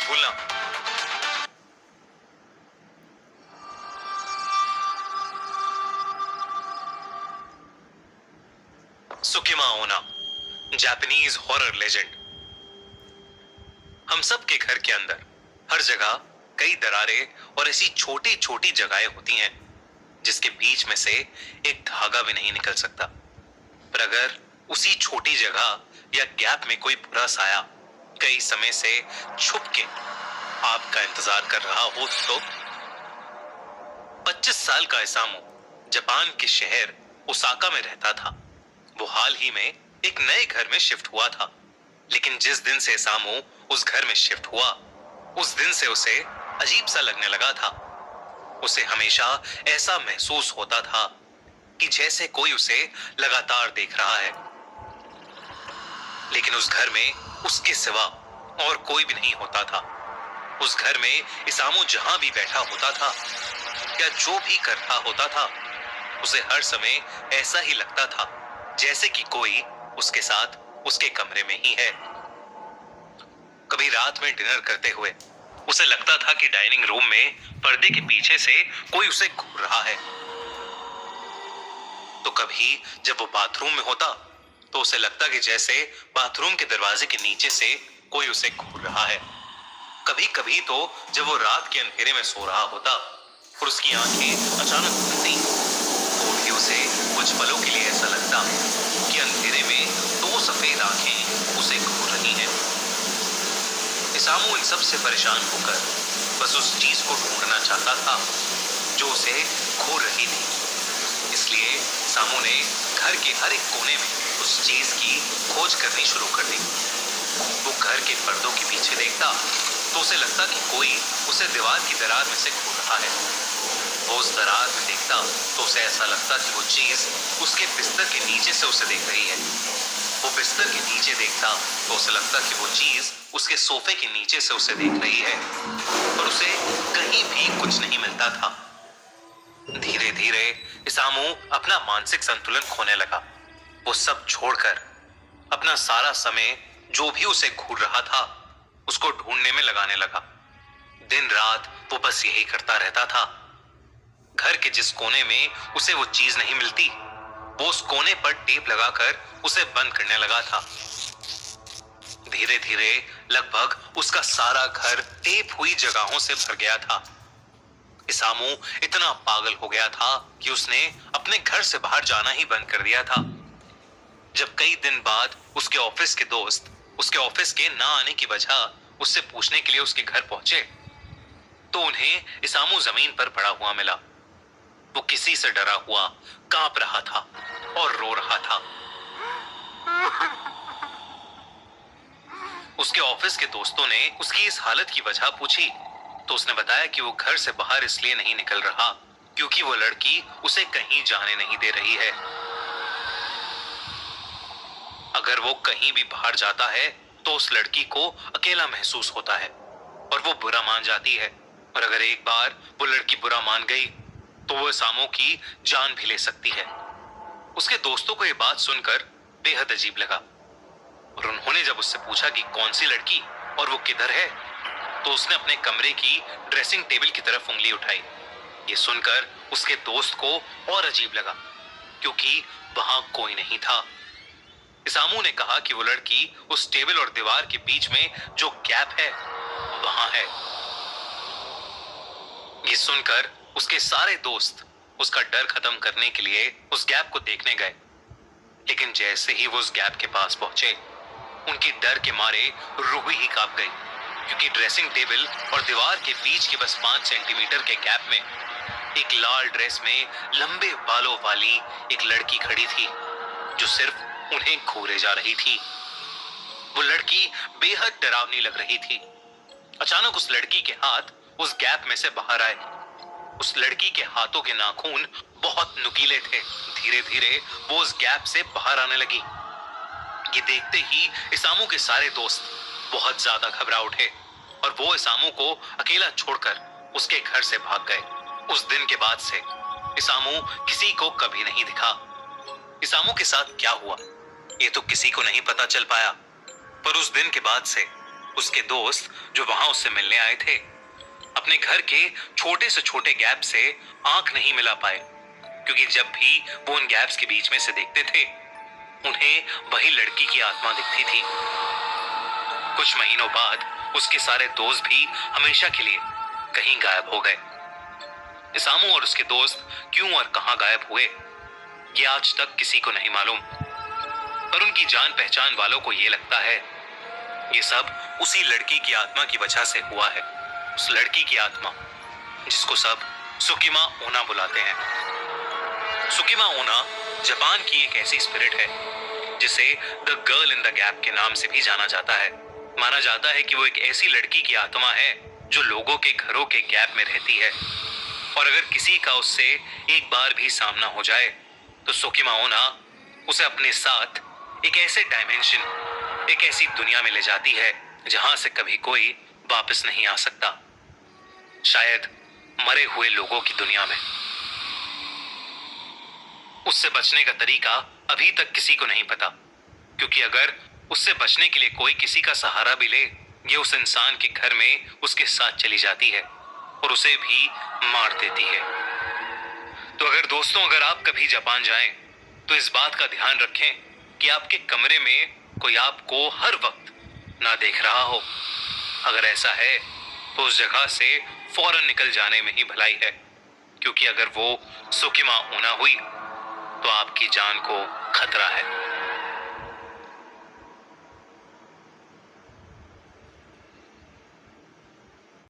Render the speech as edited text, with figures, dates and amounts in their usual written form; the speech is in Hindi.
मत भूलना। सुकिमा ओना, जापानीज हॉरर लेजेंड। हम सब के घर के अंदर हर जगह कई दरारें और ऐसी छोटी छोटी जगहें होती हैं जिसके बीच में से एक धागा भी नहीं निकल सकता। पर अगर उसी छोटी जगह या गैप में कोई बुरा साया कई समय से छुप के आपका इंतजार कर रहा हो तो 25 साल का इसामू जापान के शहर ओसाका में रहता था। वो हाल ही में एक नए घर में शिफ्ट हुआ था, लेकिन जिस दिन से इसामू उस घर में शिफ्ट हुआ उस दिन से उसे अजीब सा लगने लगा था। उसे हमेशा ऐसा महसूस होता था कि जैसे कोई उसे लगातार देख रहा है, लेकिन उस घर में उसके सिवा और कोई भी नहीं होता था। उस घर में इसामू जहां भी बैठा होता था या जो भी कर रहा होता था उसे हर समय ऐसा ही लगता था जैसे कि कोई उसके साथ उसके कमरे में ही है। कभी रात में डिनर करते हुए उसे लगता था कि डाइनिंग रूम में पर्दे के पीछे से कोई उसे घूर रहा है। तो कभी जब वो बाथरूम में होता तो उसे लगता कि जैसे बाथरूम के दरवाजे के नीचे से कोई उसे घूर रहा है। कभी कभी तो जब वो रात के अंधेरे में सो रहा होता और उसकी आंखें अचानक खुलती तो भी उसे कुछ पलों के लिए ऐसा लगता कि अंधेरे में दो सफेद आंखें उसे घूर रही हैं। इसामू इन सब से परेशान होकर बस उस चीज को ढूंढना चाहता था जो उसे घूर रही थी। इसलिए इसामू ने घर के हर एक कोने में उस चीज की खोज करनी शुरू कर दी। वो घर के पर्दों के पीछे देखता तो उसे लगता कि कोई उसे दीवार की दरार में से घूर रहा है। वो उस दरार में देखता तो उसे ऐसा लगता कि वो चीज उसके बिस्तर के नीचे से उसे देख रही है। वो बिस्तर के नीचे देखता तो उसे लगता कि वो चीज उसके सोफे के नीचे से उसे देख रही है, पर उसे कहीं भी कुछ नहीं मिलता था। धीरे धीरे इसामू अपना मानसिक संतुलन खोने लगा। वो सब छोड़कर अपना सारा समय जो भी उसे घूर रहा था उसको ढूंढने में लगाने लगा। दिन रात वो बस यही करता रहता था। घर के जिस कोने में उसे वो चीज नहीं मिलती वो उस कोने पर टेप लगाकर उसे बंद करने लगा था। धीरे धीरे लगभग उसका सारा घर टेप हुई जगहों से भर गया था। इसामू इतना पागल हो गया था कि उसने अपने घर से बाहर जाना ही बंद कर दिया था। जब कई दिन बाद उसके ऑफिस के दोस्त उसके ऑफिस के ना आने की वजह उससे पूछने के लिए उसके घर पहुंचे तो उन्हें इसामू जमीन पर पड़ा हुआ मिला। वो किसी से डरा हुआ कांप रहा था और रो रहा था। उसके ऑफिस के दोस्तों ने उसकी इस हालत की वजह पूछी तो उसने बताया कि वो घर से बाहर इसलिए नहीं निकल रहा क्योंकि वो लड़की उसे कहीं जाने नहीं दे रही है। अगर वो कहीं भी बाहर जाता है तो उस लड़की को अकेला महसूस होता है और वो बुरा मान जाती है, और अगर एक बार वो लड़की बुरा मान गई तो वो इसामू की जान भी ले सकती है। उसके दोस्तों को ये बात सुनकर बेहद अजीब लगा और उन्होंने जब उससे पूछा कि कौन सी लड़की और वो किधर है तो उसने अपने कमरे की ड्रेसिंग टेबल की तरफ उंगली उठाई। ये सुनकर उसके दोस्त को और अजीब लगा क्योंकि वहां कोई नहीं था। इसामू ने कहा कि वो लड़की उस टेबल और दीवार के बीच में जो गैप है वहां है। ये सुनकर उसके सारे दोस्त उसका डर खत्म करने के लिए उस गैप को देखने गए, लेकिन जैसे ही वो उस गैप के पास पहुंचे उनकी डर के मारे रूह ही कांप गई क्योंकि ड्रेसिंग टेबल और दीवार के बीच के बस 5 सेंटीमीटर के गैप में एक लाल ड्रेस में लंबे बालों वाली एक लड़की खड़ी थी जो सिर्फ उन्हें घूरे जा रही थी। वो लड़की बेहद डरावनी लग रही थी। अचानक उस लड़की के हाथ उस गैप में से बाहर आए। उस लड़की के हाथों के नाखून बहुत नुकीले थे। धीरे धीरे वो उस गैप से बाहर आने लगी। ये देखते ही इसामू के सारे दोस्त बहुत ज्यादा घबरा उठे और वो इसामू को अकेला छोड़कर उसके घर से भाग गए। उस दिन के बाद से इसामू किसी को कभी नहीं दिखा। इसामू के साथ क्या हुआ ये तो किसी को नहीं पता चल पाया, पर उस दिन के बाद से उसके दोस्त जो वहां उससे मिलने आए थे अपने घर के छोटे से छोटे गैप से आंख नहीं मिला पाए, क्योंकि जब भी वो उन गैप्स के बीच में से देखते थे उन्हें वही लड़की की आत्मा दिखती थी। कुछ महीनों बाद उसके सारे दोस्त भी हमेशा के लिए कहीं गायब हो गए। इसामू और उसके दोस्त क्यों और कहां गायब हुए ये आज तक किसी को नहीं मालूम, पर उनकी जान पहचान वालों को ये लगता है ये सब उसी लड़की की आत्मा की वजह से हुआ है। उस लड़की की आत्मा जिसको सब सुकिमा ओना बुलाते हैं। सुकिमा ओना जापान की एक ऐसी स्पिरिट है जिसे the girl in the gap के नाम से भी जाना जाता है। माना जाता है कि वो एक ऐसी लड़की की आत्मा है जो लोगों के घरों के गैप में रहती है, और अगर किसी का उससे एक बार भी सामना हो जाए तो सुकिमा ओना उसे अपने साथ एक ऐसे डायमेंशन, एक ऐसी दुनिया में ले जाती है जहां से कभी कोई वापस नहीं आ सकता, शायद मरे हुए लोगों की दुनिया में। उससे बचने का तरीका अभी तक किसी को नहीं पता, क्योंकि अगर उससे बचने के लिए कोई किसी का सहारा भी ले, ये उस इंसान के घर में उसके साथ चली जाती है और उसे भी मार देती है। तो अगर दोस्तों, अगर आप कभी जापान जाएं तो इस बात का ध्यान रखें कि आपके कमरे में कोई आपको हर वक्त ना देख रहा हो। अगर ऐसा है तो उस जगह से फौरन निकल जाने में ही भलाई है, क्योंकि अगर वो सुकिमा ओना हुई तो आपकी जान को खतरा है।